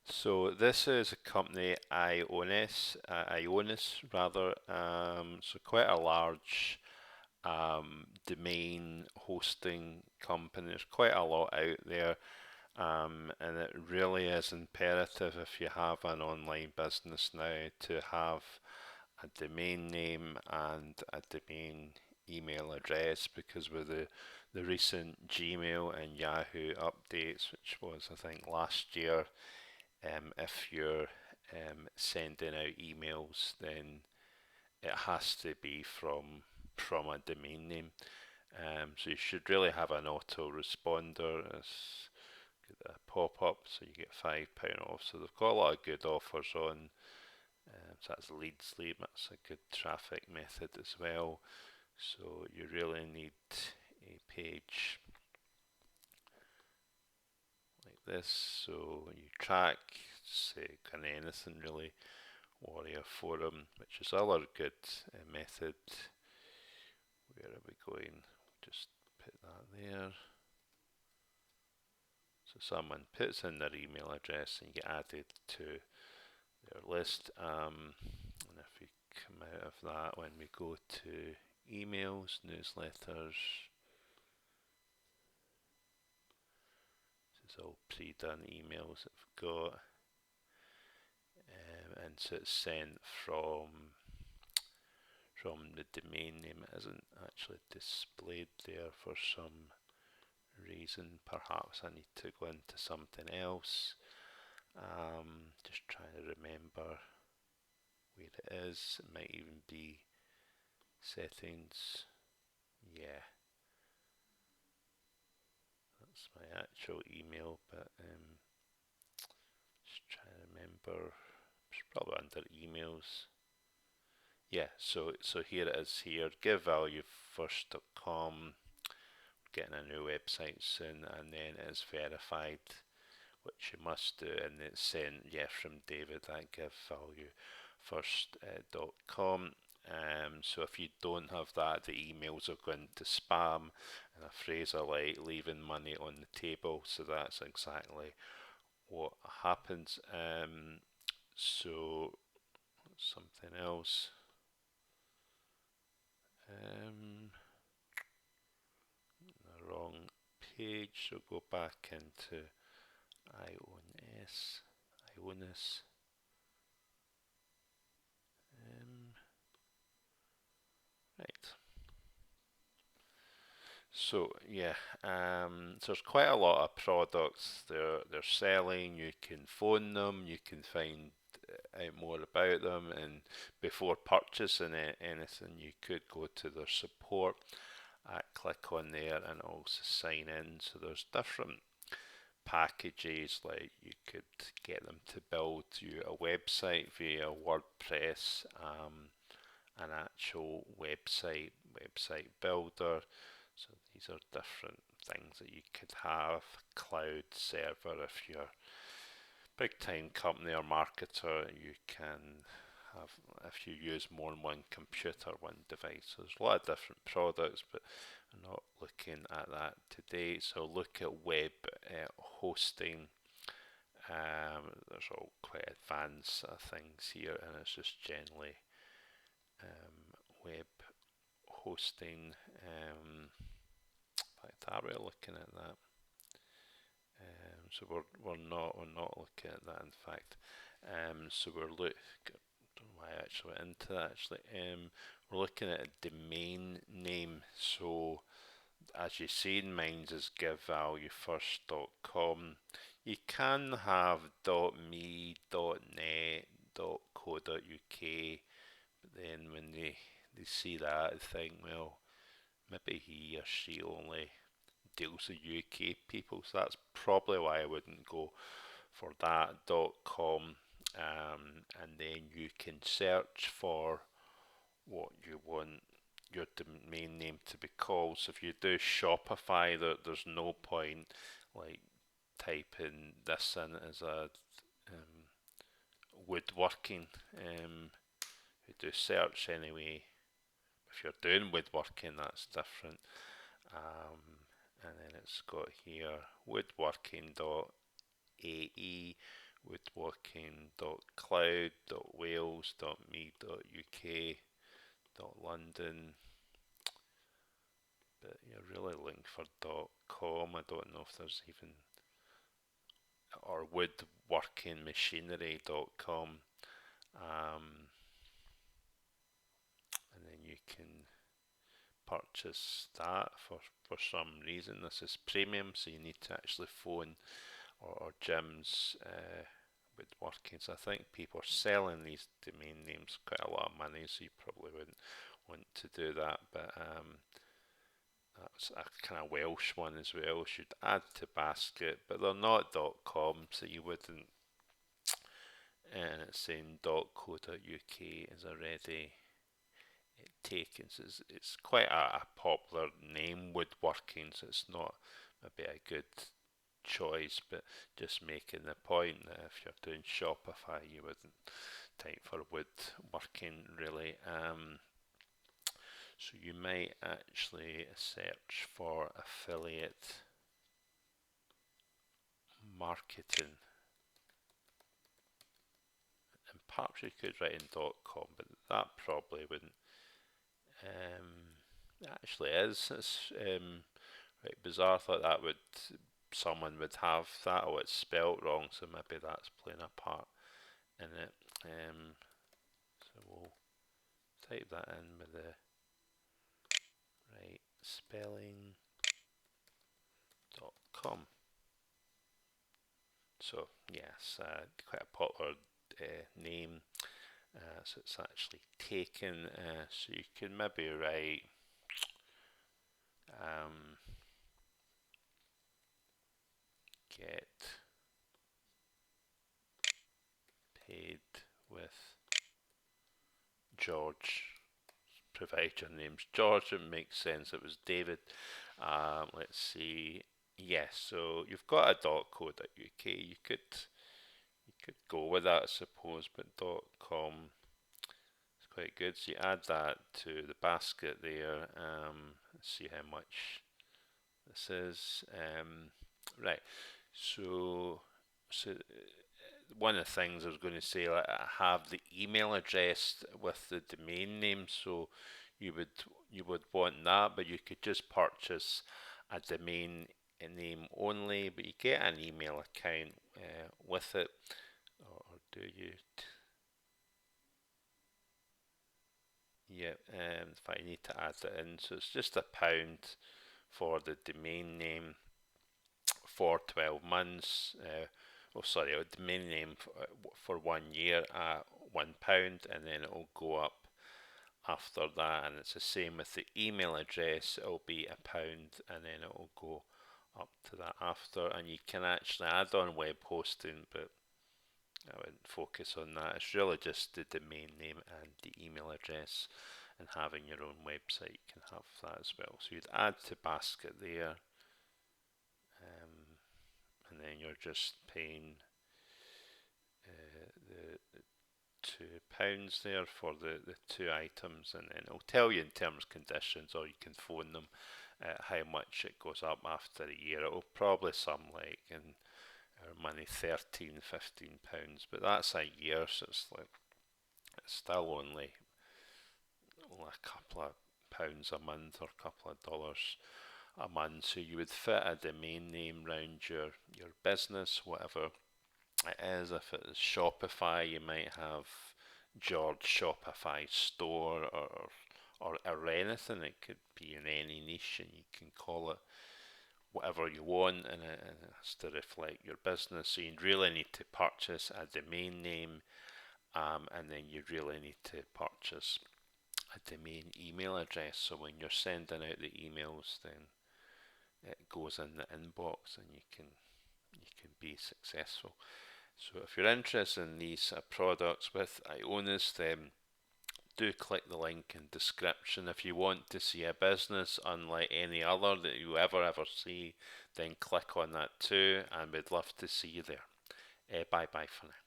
So this is a company IONOS rather. So quite a large domain hosting company. There's quite a lot out there, and it really is imperative if you have an online business now to have a domain name and a domain email address because with the recent Gmail and Yahoo updates, which was I think last year, if you're sending out emails, then it has to be from a domain name. So you should really have an autoresponder as a pop up, so you get £5 off. So they've got a lot of good offers on. So that's leads lead. That's a good traffic method as well. So you really need a page like this. So you track, say, kind of anything really. Warrior Forum, which is another good method. Where are we going? Just put that there. So someone puts in their email address and you get added to their list. And if we come out of that, when we go to emails, newsletters, this is all pre-done emails that we've got. And so it's sent from the domain name. It isn't actually displayed there for some reason. Perhaps I need to go into something else. Just trying to remember where it is. It might even be settings. Yeah, that's my actual email, but just trying to remember. It's probably under emails. Yeah, so here it is here. GiveValueFirst.com. Getting a new website soon, and then it's verified, which you must do, and it's sent, yeah, from David at givevaloefirst.com. So if you don't have that, the emails are going to spam, and a phrase I like, leaving money on the table. So that's exactly what happens. So something else. The wrong page. So go back into IONS. IONS. Right. So yeah, so there's quite a lot of products they're selling. You can phone them, you can find out more about them, and before purchasing anything, you could go to their support, click on there, and also sign in. So there's different packages, like you could get them to build you a website via WordPress, an actual website builder. So these are different things that you could have. Cloud server, if you're a big time company or marketer, you can have, if you use more than one computer, one device. So there's a lot of different products, but I'm not looking at that today. So look at web hosting. There's all quite advanced things here, and it's just generally web hosting. In fact, are we looking at that? So we're not looking at that. In fact, so we're look. Don't know why I actually went into that. Actually, we're looking at a domain name. So as you see, mine's is givevaluefirst.com. You can have .me, .net, .co.uk, but then when they see that, they think, well, maybe he or she only deals with UK people, so that's probably why I wouldn't go for that .com. And then you can search for what you want your domain name to be called. So if you do Shopify, there's no point like typing this in as a woodworking. You do search anyway. If you're doing woodworking, that's different. And then it's got here woodworking.ae, woodworking.cloud.wales.me.uk.london, but you're really looking for .com. I don't know if there's even, or woodworkingmachinery.com, and then you can purchase that for some reason. This is premium, so you need to actually phone or Jim's woodworking. So I think people are selling these domain names quite a lot of money, so you probably wouldn't want to do that. But that's a kind of Welsh one as well. Should add to basket, but they're not .com, so you wouldn't. And it's saying .co.uk is already taken. So it's quite a popular name, woodworking. So it's not maybe a good choice, but just making the point that if you're doing Shopify, you wouldn't type for woodworking really. So you might actually search for affiliate marketing, and perhaps you could write in .com, but that probably wouldn't. It actually is. It's right bizarre. I thought that would someone would have that, or it's spelt wrong, so maybe that's playing a part in it. So we'll type that in with the right spelling.com. So yes, quite a popular name. So it's actually taken. So you can maybe write get paid with George. Provide your name's George. It makes sense. It was David. Let's see. Yes, so you've got a .co.uk. You could go with that, I suppose, but .com is quite good. So you add that to the basket there. Let's see how much this is. Right. So one of the things I was going to say, like, I have the email address with the domain name, so you would want that, but you could just purchase a domain name only, but you get an email account with it, or do you? Yeah, in fact, you need to add it in, so it's just £1 for the domain name for 12 months. Sorry, a domain name for 1 year at £1, and then it'll go up after that. And it's the same with the email address, it'll be £1, and then it'll go up to that after. And you can actually add on web hosting, but I wouldn't focus on that. It's really just the domain name and the email address, and having your own website, you can have that as well. So you'd add to basket there, and then you're just paying the £2 there for the two items, and then it'll tell you in terms and conditions, or you can phone them how much it goes up after a year. It'll probably some like in our money £13-15, but that's a year, so it's still only a couple of pounds a month or a couple of dollars a month. So you would fit a domain name round your business, whatever it is. If it is Shopify, you might have George Shopify store, or anything. It could be in any niche, and you can call it whatever you want, and it has to reflect your business. So you really need to purchase a domain name, and then you really need to purchase a domain email address. So when you're sending out the emails, then it goes in the inbox, and you can be successful. So if you're interested in these products with IONOS, then do click the link in description. If you want to see a business unlike any other that you ever see, then click on that too, and we'd love to see you there. Bye bye for now.